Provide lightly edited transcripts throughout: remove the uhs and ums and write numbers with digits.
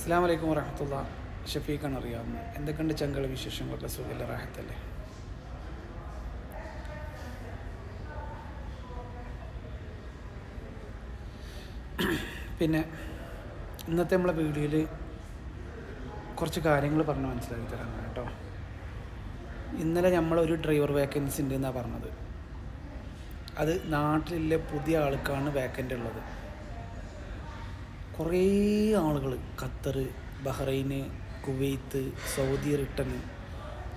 അസ്സലാമു അലൈക്കും വറഹ്മത്തുള്ളാഹി. ഷഫീഖാണ് അറിയാവുന്നത്. എന്തൊക്കെയുണ്ട് ചങ്കള വിശേഷങ്ങളൊക്കെ? സുഖല്ല, റാഹത്തല്ലേ? പിന്നെ ഇന്നത്തെ നമ്മളെ വീഡിയോയിൽ കുറച്ച് കാര്യങ്ങൾ പറഞ്ഞ് മനസ്സിലാക്കി തരാനാണ് കേട്ടോ. ഇന്നലെ നമ്മളൊരു ഡ്രൈവർ വേക്കൻസി ഉണ്ട് എന്നാണ് പറഞ്ഞത്. അത് നാട്ടിലുള്ള പുതിയ ആൾക്കാണ് വേക്കൻ്റ് ഉള്ളത്. കുറേ ആളുകൾ Qatar, Bahrain, Kuwait, Saudi written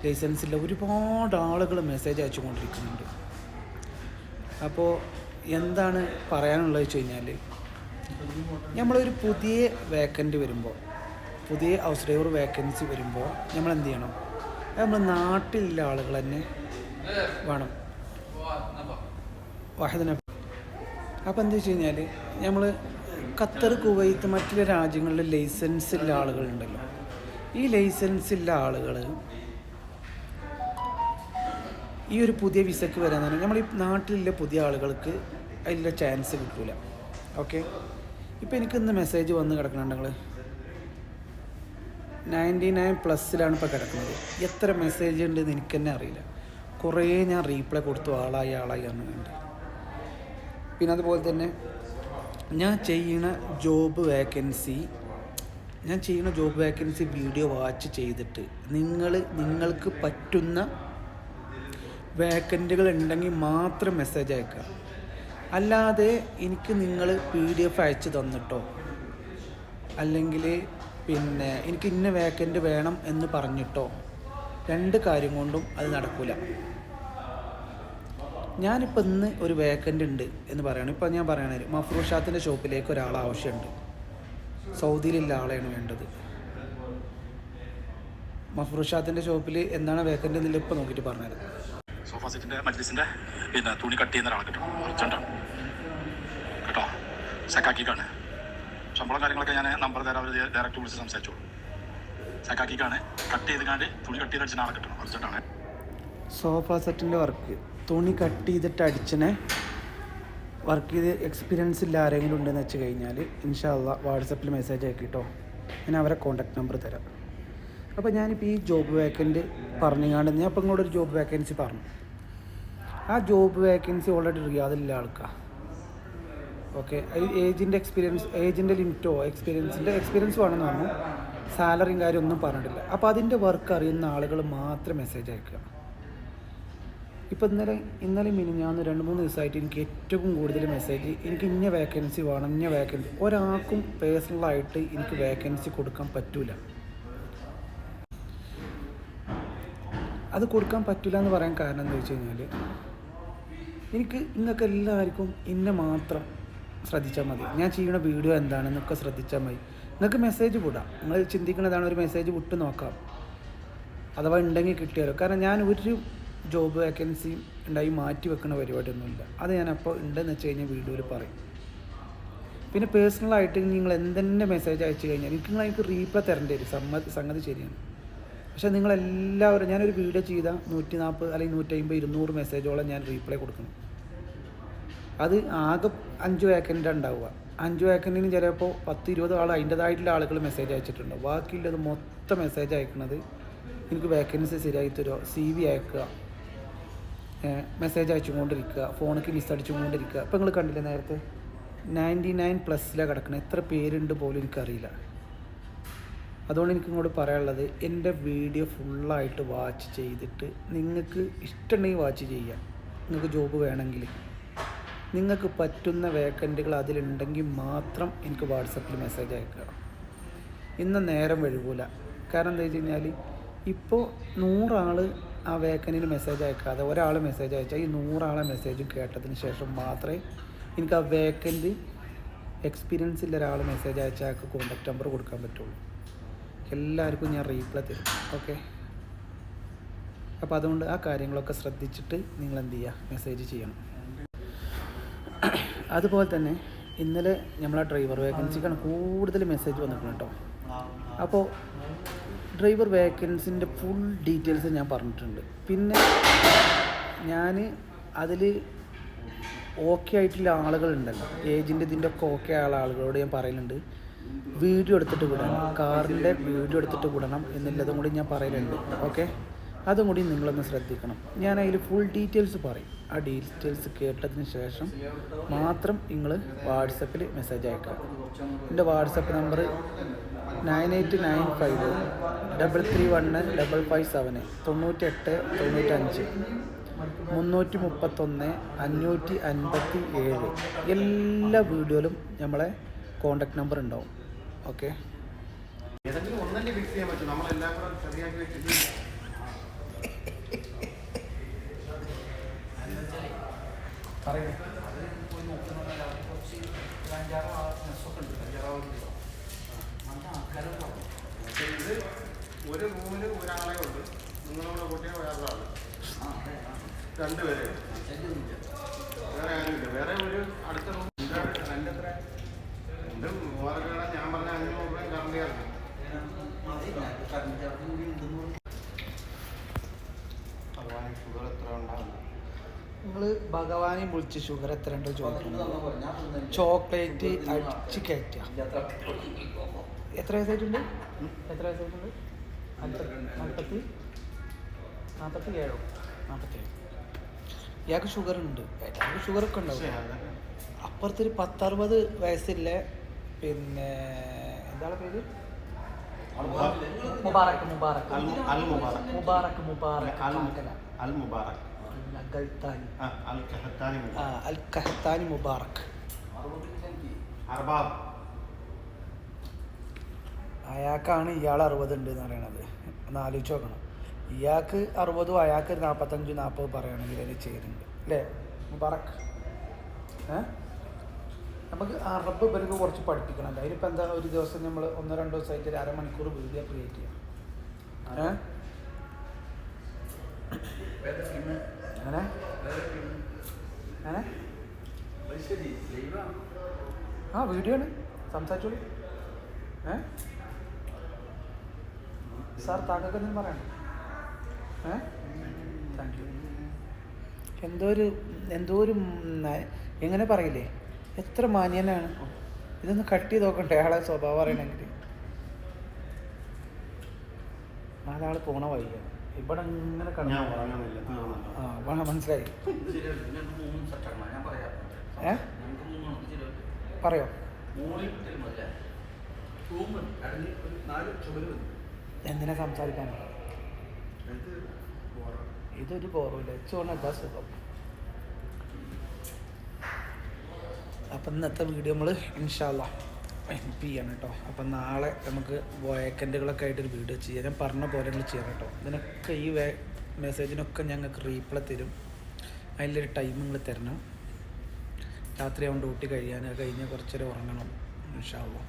ലൈസൻസില്ല ഒരുപാട് ആളുകൾ മെസ്സേജ് അയച്ചുകൊണ്ടിരിക്കുന്നുണ്ട്. അപ്പോൾ എന്താണ് പറയാനുള്ളത് വെച്ച് കഴിഞ്ഞാൽ, നമ്മളൊരു പുതിയ വേക്കൻ്റ് വരുമ്പോൾ, പുതിയ ഹൗസ് ഡ്രൈവർ വേക്കൻസി വരുമ്പോൾ നമ്മൾ എന്ത് ചെയ്യണം? നമ്മൾ നാട്ടിലുള്ള ആളുകൾ തന്നെ വേണം വാഹിദിനെ. അപ്പോൾ എന്താ വെച്ച് കഴിഞ്ഞാൽ, നമ്മൾ ഖത്തർ, കുവൈത്ത് മറ്റുള്ള രാജ്യങ്ങളിൽ ലൈസൻസ് ഉള്ള ആളുകളുണ്ടല്ലോ. ഈ ലൈസൻസ് ഉള്ള ആളുകൾ ഈ ഒരു പുതിയ വിസക്ക് വരാൻ തന്നെ നമ്മൾ ഈ നാട്ടിലുള്ള പുതിയ ആളുകൾക്ക് അതിലുള്ള ചാൻസ് കിട്ടില്ല. ഓക്കെ, ഇപ്പോൾ എനിക്കിന്ന് മെസ്സേജ് വന്ന് കിടക്കുന്നുണ്ടെങ്കിൽ 99+ ഇപ്പോൾ കിടക്കുന്നത്. എത്ര മെസ്സേജ് ഉണ്ടെന്ന് എനിക്ക് തന്നെ അറിയില്ല. കുറേ ഞാൻ റീപ്ലൈ കൊടുത്തു, ആളായി പറഞ്ഞുകൊണ്ട്. പിന്നെ അതുപോലെ തന്നെ ഞാൻ ചെയ്യുന്ന ജോബ് വേക്കൻസി വീഡിയോ വാച്ച് ചെയ്തിട്ട് നിങ്ങൾക്ക് പറ്റുന്ന വേക്കൻറ്റുകൾ ഉണ്ടെങ്കിൽ മാത്രം മെസ്സേജ് അയക്കുക. അല്ലാതെ എനിക്ക് നിങ്ങൾ PDF അയച്ച് തന്നിട്ടോ അല്ലെങ്കിൽ പിന്നെ എനിക്ക് ഇന്ന വേക്കൻ്റ് വേണം എന്ന് പറഞ്ഞിട്ടോ രണ്ട് കാര്യം കൊണ്ടും അത് നടക്കില്ല. ഞാനിപ്പോൾ ഇന്ന് ഒരു വേക്കൻ്റ് ഉണ്ട് എന്ന് പറയുകയാണ്. ഇപ്പോൾ ഞാൻ പറയണത് മഫ്രൂഷാത്തിൻ്റെ ഷോപ്പിലേക്ക് ഒരാൾ ആവശ്യമുണ്ട്. സൗദിയിലുള്ള ആളെയാണ് വേണ്ടത്. മഫ്രൂഷാത്തിൻ്റെ ഷോപ്പിൽ എന്താണ് വേക്കൻ്റ് എന്നില്ല ഇപ്പോൾ നോക്കിയിട്ട് പറഞ്ഞുതരാം. സോഫ സെറ്റിൻ്റെ മജ്ലിസിൻ്റെ പിന്നെ തുണി കട്ട് ചെയ്യുന്ന ഒരാൾ കിട്ടും. അർജൻറ്റാണ് കേട്ടോ. സക്കാക്കിക്കാണ്. ശമ്പളം കാര്യങ്ങളൊക്കെ ഞാൻ നമ്പർ തരാം, അവർ ഡയറക്റ്റ് വിളിച്ച് സംസാരിച്ചോളൂ. സക്കാക്കിക്കാണ്. കട്ട് ചെയ്ത് തുണി കട്ട് ചെയ്ത് അടിച്ച ആളെ കിട്ടണം. അർജൻറ്റാണ്. സോഫ സെറ്റിൻ്റെ വർക്ക് തുണി കട്ട് ചെയ്തിട്ട് അടിച്ചനെ വർക്ക് ചെയ്ത് എക്സ്പീരിയൻസ് ഇല്ല ആരെങ്കിലും ഉണ്ടെന്ന് വെച്ച് കഴിഞ്ഞാൽ ഇൻഷാ അല്ലാഹ് വാട്സപ്പിൽ മെസ്സേജ് ആക്കി കേട്ടോ. ഞാൻ അവരെ കോൺടാക്ട് നമ്പർ തരാം. അപ്പോൾ ഞാനിപ്പോൾ ഈ ജോബ് വേക്കൻ്റ് പറഞ്ഞുകൊണ്ട് ഞാൻ അപ്പോൾ ഇങ്ങോട്ടൊരു ജോബ് വേക്കൻസി പറഞ്ഞു. ആ ജോബ് വേക്കൻസി ഓൾറെഡി റിയാദിലുള്ള ആൾക്കാണ്. ഓക്കെ, ഏജിൻ്റെ ലിമിറ്റോ എക്സ്പീരിയൻസ് വേണമെന്ന് പറഞ്ഞു. സാലറിയും കാര്യമൊന്നും പറഞ്ഞിട്ടില്ല. അപ്പോൾ അതിൻ്റെ വർക്ക് അറിയുന്ന ആളുകൾ മാത്രം മെസ്സേജ് അയക്കുക. ഇപ്പോൾ ഇന്നലെ മിനിഞ്ഞാന്ന് 2-3 ദിവസമായിട്ട് എനിക്ക് ഏറ്റവും കൂടുതൽ മെസ്സേജ്, എനിക്ക് ഇന്ന വേക്കൻസി വേണം. ഒരാൾക്കും പേഴ്സണലായിട്ട് എനിക്ക് വേക്കൻസി കൊടുക്കാൻ പറ്റില്ല. അത് കൊടുക്കാൻ പറ്റില്ല എന്ന് പറയാൻ കാരണം എന്താ വെച്ച് കഴിഞ്ഞാൽ, നിങ്ങൾക്ക് എല്ലാവർക്കും ഇന്നെ മാത്രം ശ്രദ്ധിച്ചാൽ മതി. ഞാൻ ചെയ്യുന്ന വീഡിയോ എന്താണെന്നൊക്കെ ശ്രദ്ധിച്ചാൽ മതി. നിങ്ങൾക്ക് മെസ്സേജ് വിടാം. നിങ്ങൾ ചിന്തിക്കുന്നതാണ് ഒരു മെസ്സേജ് വിട്ട് നോക്കാം, അഥവാ ഉണ്ടെങ്കിൽ കിട്ടിയാലോ. കാരണം ഞാൻ ഒരു ജോബ് വേക്കൻസി ഉണ്ടായി മാറ്റി വെക്കുന്ന പരിപാടിയൊന്നുമില്ല. അത് ഞാനപ്പോൾ ഉണ്ടെന്ന് വെച്ച് കഴിഞ്ഞാൽ വീഡിയോയിൽ പറയും. പിന്നെ പേഴ്സണലായിട്ട് നിങ്ങൾ എന്തെന്നെ മെസ്സേജ് അയച്ചു കഴിഞ്ഞാൽ എനിക്ക് റീപ്ലൈ തരേണ്ടി വരും. സംഗതി ശരിയാണ്. പക്ഷേ നിങ്ങളെല്ലാവരും, ഞാനൊരു വീഡിയോ ചെയ്താൽ 140 അല്ലെങ്കിൽ 150, 200 മെസ്സേജോളം ഞാൻ റീപ്ലൈ കൊടുക്കണം. അത് ആകെ 5 വേക്കൻ്റ് ഉണ്ടാവുക. 5 വേക്കൻറ്റിന് ചിലപ്പോൾ 10-20 ആൾ അതിൻ്റേതായിട്ടുള്ള ആളുകൾ മെസ്സേജ് അയച്ചിട്ടുണ്ട്. ബാക്കിയുള്ളത് മൊത്തം മെസ്സേജ് അയക്കുന്നത് എനിക്ക് വേക്കൻസി ശരിയായി തരുമോ, CV അയക്കുക, മെസ്സേജ് അയച്ചുകൊണ്ടിരിക്കുക, ഫോണിലേക്ക് മിസ് അടിച്ചുകൊണ്ടിരിക്കുക. ഇപ്പോൾ നിങ്ങൾ കണ്ടില്ലേ നേരത്തെ 99+ കിടക്കണം. എത്ര പേരുണ്ട് പോലും എനിക്കറിയില്ല. അതുകൊണ്ട് എനിക്ക് ഇങ്ങോട്ട് പറയാനുള്ളത്, എൻ്റെ വീഡിയോ ഫുള്ളായിട്ട് വാച്ച് ചെയ്തിട്ട് നിങ്ങൾക്ക് ഇഷ്ടമുണ്ടെങ്കിൽ വാച്ച് ചെയ്യുക. നിങ്ങൾക്ക് ജോബ് വേണമെങ്കിൽ നിങ്ങൾക്ക് പറ്റുന്ന വേക്കൻറ്റുകൾ അതിലുണ്ടെങ്കിൽ മാത്രം എനിക്ക് വാട്സപ്പിൽ മെസ്സേജ് അയക്കുക. ഇന്ന് നേരം വഴുകൂല. കാരണം എന്താ വെച്ച് കഴിഞ്ഞാൽ, ഇപ്പോൾ 100 ആൾ ആ വേക്കൻറ്റിന് മെസ്സേജ് അയക്കാതെ ഒരാൾ മെസ്സേജ് അയച്ചാൽ ഈ 100 ആളെ മെസ്സേജ് കേട്ടതിന് ശേഷം മാത്രമേ എനിക്ക് ആ വേക്കൻറ്റ് എക്സ്പീരിയൻസ് ഉള്ള ഒരാൾ മെസ്സേജ് അയച്ചാൽ കോൺടാക്ട് നമ്പർ കൊടുക്കാൻ പറ്റുള്ളൂ. എല്ലാവർക്കും ഞാൻ റീപ്ലൈ തരും. ഓക്കെ, അപ്പോൾ അതുകൊണ്ട് ആ കാര്യങ്ങളൊക്കെ ശ്രദ്ധിച്ചിട്ട് നിങ്ങൾ എന്ത് ചെയ്യുക, മെസ്സേജ് ചെയ്യണം. അതുപോലെ തന്നെ ഇന്നലെ നമ്മളെ ഡ്രൈവർ വേക്കൻസിക്കാണ് കൂടുതൽ മെസ്സേജ് വന്നിട്ടുണ്ട് കേട്ടോ. അപ്പോൾ ഡ്രൈവർ വേക്കൻസിൻ്റെ ഫുൾ ഡീറ്റെയിൽസ് ഞാൻ പറഞ്ഞിട്ടുണ്ട്. പിന്നെ ഞാൻ അതിൽ ഓക്കെ ആയിട്ടുള്ള ആളുകളുണ്ടല്ലോ, ഏജിൻ്റെ ഇതിൻ്റെ ഒക്കെ ഓക്കെ ആളുകളോട് ഞാൻ പറയുന്നുണ്ട്, വീഡിയോ എടുത്തിട്ട് വിടണം, കാറിൻ്റെ വീഡിയോ എടുത്തിട്ട് വിടണം എന്നുള്ളതും കൂടി ഞാൻ പറയലുണ്ട്. ഓക്കെ, അതും കൂടി നിങ്ങളൊന്ന് ശ്രദ്ധിക്കണം. ഞാൻ അതിൽ ഫുൾ ഡീറ്റെയിൽസ് പറയും. ആ ഡീറ്റെയിൽസ് കേട്ടതിന് ശേഷം മാത്രം നിങ്ങൾ വാട്സപ്പിൽ മെസ്സേജ് അയക്കുക. എൻ്റെ വാട്സപ്പ് നമ്പർ 9895331557 98 331 557. എല്ലാ വീഡിയോയിലും നമ്മളെ കോണ്ടാക്ട് നമ്പർ ഉണ്ടാവും. ഓക്കെ, ഏതെങ്കിലും ഒന്നല്ലേ ഫിക്സ് ചെയ്യാൻ പറ്റും, നമ്മളെല്ലാം കൂടെ ശരിയാക്കി വെച്ചിട്ട് ഇത് ഒരു റൂമിൽ ഒരാളെ ഉണ്ട്, നിങ്ങളോട് കൂട്ടിയ ഒരാളാണ്, രണ്ടുപേരെ, വേറെ ആരുമില്ല. വേറെ ഒരു അടുത്ത റൂം എൻ്റെ എത്ര എൻ്റെ മൂവായിരം ഞാൻ പറഞ്ഞ 500 രൂപ കറണ്ട് ചേർക്കും. ഭഗവാൻ ഷുഗർ എത്ര ഉണ്ടാകും? നിങ്ങൾ ഭഗവാനെ വിളിച്ച് ഷുഗർ എത്ര ഉണ്ടോ ചോദിക്കുന്നത്. ചോക്ലേറ്റ് അടിച്ച് കയറ്റുക. എത്ര വയസ്സായിട്ടുണ്ട്? 47. ഇയാൾക്ക് ഷുഗർ ഉണ്ട്. ഇയാൾക്ക് ഷുഗറൊക്കെ ഉണ്ടാവും. അപ്പുറത്തൊരു 10-60 വയസ്സില്ല, പിന്നെ എന്താണ് പേര്, മുബാറക്ക് അയാൾക്കാണ് ഇയാൾ 60 ഉണ്ട് എന്ന് പറയണത്. ഒന്ന് ആലോചിച്ച് നോക്കണം. ഇയാൾക്ക് 60, അയാൾക്ക് 45-40 പറയുകയാണെങ്കിൽ അതിൽ ചേരുന്നുണ്ട് അല്ലേ മുബാറക്ക്? നമുക്ക് അറബ് ഇവർക്ക് കുറച്ച് പഠിപ്പിക്കണം. അതിനിപ്പോൾ എന്താ, ഒരു ദിവസം നമ്മൾ 1-2 ദിവസമായിട്ട് 1/2 മണിക്കൂർ വീഡിയോ ക്രിയേറ്റ് ചെയ്യാം. അങ്ങനെ ആ വീഡിയോ ആണ്, സംസാരിച്ചോളൂ. സാർ താങ്കൾക്ക് എന്തെങ്കിലും പറയണം? Thank you. എന്തോ ഒരു എങ്ങനെ പറയില്ലേ, എത്ര മാന്യനാണ്. ഇതൊന്ന് കട്ട് ചെയ്ത് നോക്കണ്ടേ അയാളെ സ്വഭാവം അറിയണമെങ്കിൽ. 4 ആൾ പോണ വഴിയാണ് ഇവിടെ ഇങ്ങനെ കടന്നു. മനസ്സിലായി. പറയോ? എന്തിനാ സംസാരിക്കാനോ? ഇതൊരു ബോറുമില്ല, വെച്ചോണ്ട് എന്താ സുഖം. അപ്പം ഇന്നത്തെ വീഡിയോ നമ്മൾ ഇൻഷാ അല്ലാഹ് എംപി ചെയ്യണം കേട്ടോ. അപ്പം നാളെ നമുക്ക് വേക്കൻറ്റുകളൊക്കെ ആയിട്ടൊരു വീഡിയോ ചെയ്യാം. ഞാൻ പറഞ്ഞ പോലെ നിങ്ങൾ ചെയ്യണം കേട്ടോ. ഇതിനൊക്കെ ഈ മെസ്സേജിനൊക്കെ ഞങ്ങൾക്ക് റീപ്ലൈ തരും. അതിലൊരു ടൈം നിങ്ങൾ തരണം. രാത്രിയാവുമ്പോൾ ഡ്യൂട്ടി കഴിയാൻ കഴിഞ്ഞ് കുറച്ചേരം ഉറങ്ങണം ഇൻഷാ അല്ലാഹ്.